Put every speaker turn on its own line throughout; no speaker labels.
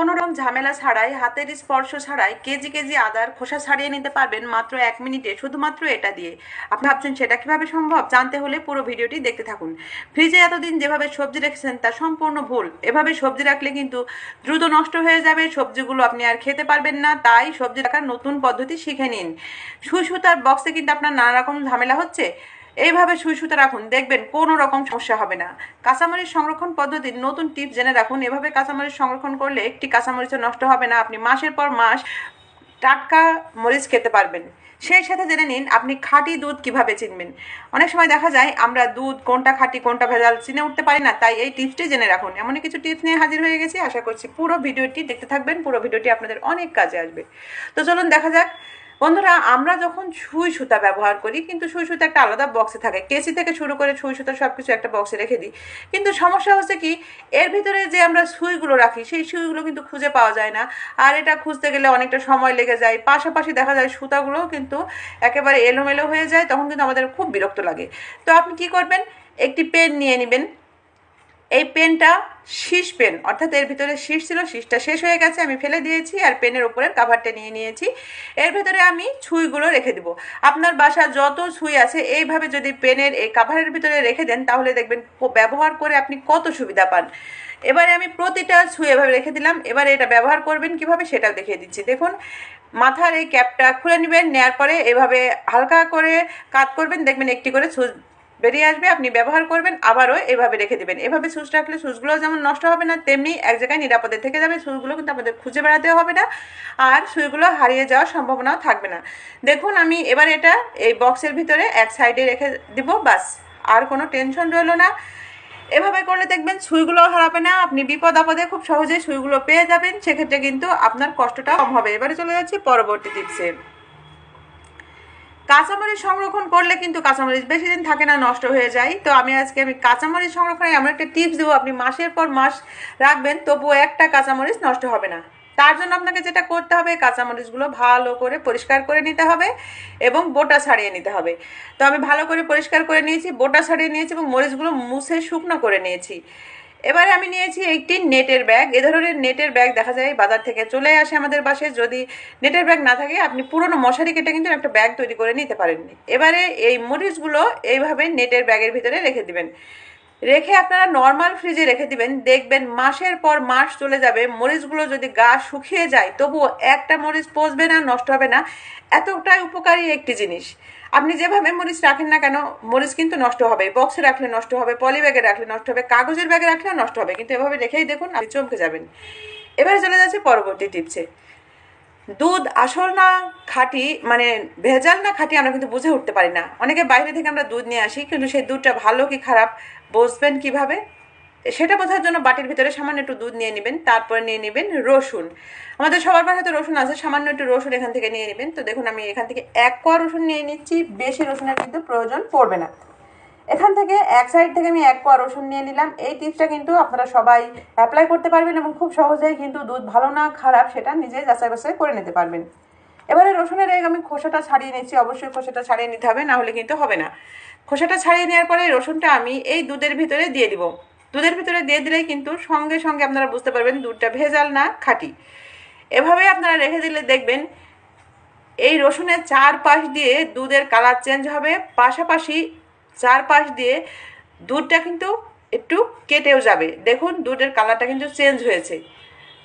কোনো রকম ঝামেলা ছাড়াই, হাতের স্পর্শ ছাড়াই কেজি কেজি আদার খোসা ছাড়িয়ে নিতে পারবেন মাত্র 1 মিনিটে, শুধুমাত্র এটা দিয়ে। আপনি ভাবছেন সেটা কিভাবে সম্ভব? জানতে হলে পুরো ভিডিওটি দেখতে থাকুন। ফ্রিজে এতদিন যেভাবে সবজি রেখেছেন তা সম্পূর্ণ ভুল। এভাবে সবজি রাখলে কিন্তু দ্রুত নষ্ট হয়ে যাবে, সবজিগুলো আপনি আর খেতে পারবেন না। তাই সবজি রাখার নতুন পদ্ধতি শিখে নিন। সুই সুতার বক্সে কিন্তু আপনার নানা রকম ঝামেলা হচ্ছে, এইভাবে সুই সুতা রাখুন, দেখবেন কোনো রকম সমস্যা হবে না। কাঁচামরিচ সংরক্ষণ পদ্ধতির নতুন টিপস জেনে রাখুন। এভাবে কাঁচামরিচ সংরক্ষণ করলে একটি কাঁচামরিচও নষ্ট হবে না, আপনি মাসের পর মাস টাটকা মরিচ খেতে পারবেন। সেই সাথে জেনে নিন আপনি খাঁটি দুধ কিভাবে চিনবেন। অনেক সময় দেখা যায় আমরা দুধ কোনটা খাঁটি কোনটা ভেজাল চিনে উঠতে পারি না, তাই এই টিপসটি জেনে রাখুন। এমনই কিছু টিপস নিয়ে হাজির হয়ে গেছি, আশা করছি পুরো ভিডিওটি দেখতে থাকবেন, পুরো ভিডিওটি আপনাদের অনেক কাজে আসবে। তো চলুন দেখা যাক। বন্ধুরা, আমরা যখন সুই সুতা ব্যবহার করি, কিন্তু সুই সুতা একটা আলাদা বক্সে থাকে, কেসি থেকে শুরু করে সুই সুতা সব কিছু একটা বক্সে রেখে দিই। কিন্তু সমস্যা হচ্ছে কি, এর ভিতরে যে আমরা সুইগুলো রাখি সেই সুইগুলো কিন্তু খুঁজে পাওয়া যায় না। আর এটা খুঁজতে গেলে অনেকটা সময় লেগে যায়, পাশাপাশি দেখা যায় সুতাগুলোও কিন্তু একেবারে এলোমেলো হয়ে যায়, তখন কিন্তু আমাদের খুব বিরক্ত লাগে। তো আপনি কি করবেন, একটি পেন নিয়ে নেবেন। এই পেনটা শীষ পেন, অর্থাৎ এর ভিতরে শীষ ছিল, শীষটা শেষ হয়ে গেছে, আমি ফেলে দিয়েছি, আর পেনের ওপরের কাভারটা নিয়ে নিয়েছি। এর ভিতরে আমি ছুঁইগুলো রেখে দিব। আপনার বাসায় যত ছুঁই আছে এইভাবে যদি পেনের এই কাভারের ভিতরে রেখে দেন, তাহলে দেখবেন ব্যবহার করে আপনি কত সুবিধা পান। এবারে আমি প্রতিটা ছুঁই এভাবে রেখে দিলাম। এবারে এটা ব্যবহার করবেন কিভাবে সেটাও দেখিয়ে দিচ্ছি। দেখুন, মাথার এই ক্যাপটা খুলে নেবেন, নেওয়ার পরে এভাবে হালকা করে কাত করবেন, দেখবেন একটি করে সুচ বেরিয়ে আসবে। আপনি ব্যবহার করবেন, আবারও এভাবে রেখে দেবেন। এভাবে সুচ রাখলে সুচগুলো যেমন নষ্ট হবে না, তেমনি এক জায়গায় নিরাপদে থেকে যাবে। সুচগুলো কিন্তু আমাদের খুঁজে বেড়াতেও হবে না, আর সুইগুলো হারিয়ে যাওয়ার সম্ভাবনাও থাকবে না। দেখুন, আমি এবার এটা এই বক্সের ভিতরে এক সাইডে রেখে দিব, বাস, আর কোনো টেনশন রইল না। এভাবে করলে দেখবেন সুইগুলো হারাবে না, আপনি বিপদ আপদে খুব সহজেই সুইগুলো পেয়ে যাবেন। সেক্ষেত্রে কিন্তু আপনার কষ্টটা কম হবে। এবারে চলে যাচ্ছি পরবর্তী টিপসে। কাঁচামরিচ সংরক্ষণ করলে কিন্তু কাঁচামরিচ বেশি দিন থাকে না, নষ্ট হয়ে যায়। তো আমি কাঁচামরিচ সংরক্ষণে এমন একটা টিপস দেবো, আপনি মাসের পর মাস রাখবেন, তবুও একটা কাঁচামরিচ নষ্ট হবে না। তার জন্য আপনাকে যেটা করতে হবে, কাঁচামরিচগুলো ভালো করে পরিষ্কার করে নিতে হবে এবং বোটা ছাড়িয়ে নিতে হবে। তো আমি ভালো করে পরিষ্কার করে নিয়েছি, বোটা ছাড়িয়ে নিয়েছি এবং মরিচগুলো মুছে শুকনো করে নিয়েছি। এবারে আমি নিয়েছি একটি নেটের ব্যাগ। এ ধরনের নেটের ব্যাগ দেখা যায় বাজার থেকে চলে আসে আমাদের বাসায়। যদি নেটের ব্যাগ না থাকে, আপনি পুরনো মশারি কেটে কিন্তু একটা ব্যাগ তৈরি করে নিতে পারেন। এবারে এই মরিচগুলো এইভাবে নেটের ব্যাগের ভিতরে রেখে দিবেন। রেখে আপনারা নর্মাল ফ্রিজে রেখে দিবেন, দেখবেন মাসের পর মাস চলে যাবে, মরিচগুলো যদি গা শুকিয়ে যায় তবুও একটা মরিচ পচবে না, নষ্ট হবে না। এতটাই উপকারী একটি জিনিস। আপনি যেভাবে মরিচ রাখেন না কেন, মরিচ কিন্তু নষ্ট হবে। বক্সে রাখলে নষ্ট হবে, পলি ব্যাগে রাখলে নষ্ট হবে, কাগজের ব্যাগে রাখলেও নষ্ট হবে, কিন্তু এভাবে রেখেই দেখুন, আপনি চমকে যাবেন। এবারে চলে যাচ্ছে পরবর্তী টিপসে। দুধ আসল না খাঁটি, মানে ভেজাল না খাঁটি, আমরা কিন্তু বুঝে উঠতে পারি না। অনেকে বাইরে থেকে আমরা দুধ নিয়ে আসি, কিন্তু সেই দুধটা ভালো কি খারাপ বুঝবেন কিভাবে? সেটা বোঝার জন্য বাটির ভিতরে সামান্য একটু দুধ নিয়ে নেবেন, তারপরে নিয়ে নেবেন রসুন। আমাদের সবার বাসায় রসুন আছে, সামান্য একটু রসুন এখান থেকে নিয়ে নেবেন। তো দেখুন, আমি এখান থেকে 1 কোয়া রসুন নিয়ে নিচ্ছি, বেশি রসুনের কিন্তু প্রয়োজন পড়বে না। এখান থেকে এক সাইড থেকে আমি 1 কোয়া রসুন নিয়ে নিলাম। এই টিপসটা কিন্তু আপনারা সবাই অ্যাপ্লাই করতে পারবেন এবং খুব সহজেই কিন্তু দুধ ভালো না খারাপ সেটা নিজে যাচাই বাছাই করে নিতে পারবেন। এবারে রসুনের আমি খোসাটা ছাড়িয়ে নিচ্ছি। অবশ্যই খোসাটা ছাড়িয়ে নিতে হবে, না হলে কিন্তু হবে না। খোসাটা ছাড়িয়ে নেওয়ার পরে রসুনটা আমি এই দুধের ভিতরে দিয়ে দিব। দুধের ভিতরে দিয়ে দিলেই কিন্তু সঙ্গে সঙ্গে আপনারা বুঝতে পারবেন দুধটা ভেজাল না খাঁটি। এভাবে আপনারা রেখে দিলে দেখবেন এই রসুনের চারপাশ দিয়ে দুধের কালার চেঞ্জ হবে, পাশাপাশি চারপাশ দিয়ে দুধটা কিন্তু একটু কেটেও যাবে। দেখুন, দুধের কালারটা কিন্তু চেঞ্জ হয়েছে।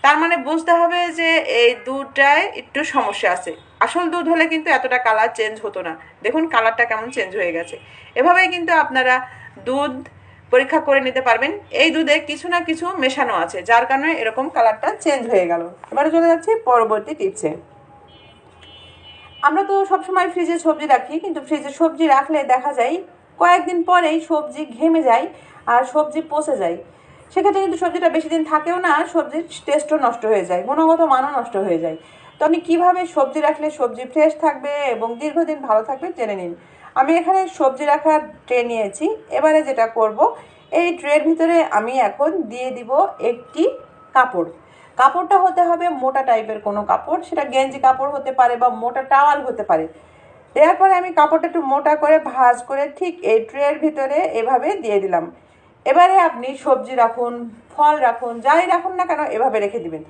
তার মানে বুঝতে হবে যে এই দুধটায় একটু সমস্যা আছে। আসল দুধ হলে কিন্তু এতটা কালার চেঞ্জ হতো না। দেখুন কালারটা কেমন চেঞ্জ হয়ে গেছে। এভাবেই কিন্তু আপনারা দুধ পরীক্ষা করে নিতে পারবেন। এই দুধে কিছু না কিছু মেশানো আছে, যার কারণে এরকম কালারটা চেঞ্জ হয়ে গেল। এবারে চলে যাচ্ছি পরবর্তী টিপসে। আমরা তো সবসময় ফ্রিজে সবজি রাখি, কিন্তু ফ্রিজে সবজি রাখলে দেখা যায় কয়েকদিন পরেই সবজি ঘেমে যায় আর সবজি পচে যায়। সেক্ষেত্রে কিন্তু সবজিটা বেশি দিন থাকেও না, সবজির টেস্টও নষ্ট হয়ে যায়, গুণগত মানও নষ্ট হয়ে যায়। তো আপনি কীভাবে সবজি রাখলে সবজি ফ্রেশ থাকবে এবং দীর্ঘদিন ভালো থাকবে জেনে নিন। আমি এখানে সবজি রাখার ট্রে নিয়েছি। এবারে যেটা করব, এই ট্রের ভিতরে আমি এখন দিয়ে দিব একটি কাপড়। কাপড়টা হতে হবে মোটা টাইপের কোনো কাপড়, সেটা গেঞ্জি কাপড় হতে পারে বা মোটা টাওয়াল হতে পারে। দেওয়ার পরে আমি কাপড়টা একটু মোটা করে ভাঁজ করে ঠিক এই ট্রের ভিতরে এভাবে দিয়ে দিলাম। এবারে আপনি সবজি রাখুন, ফল রাখুন, যাই রাখুন না কেন এভাবে রেখে দিবেন।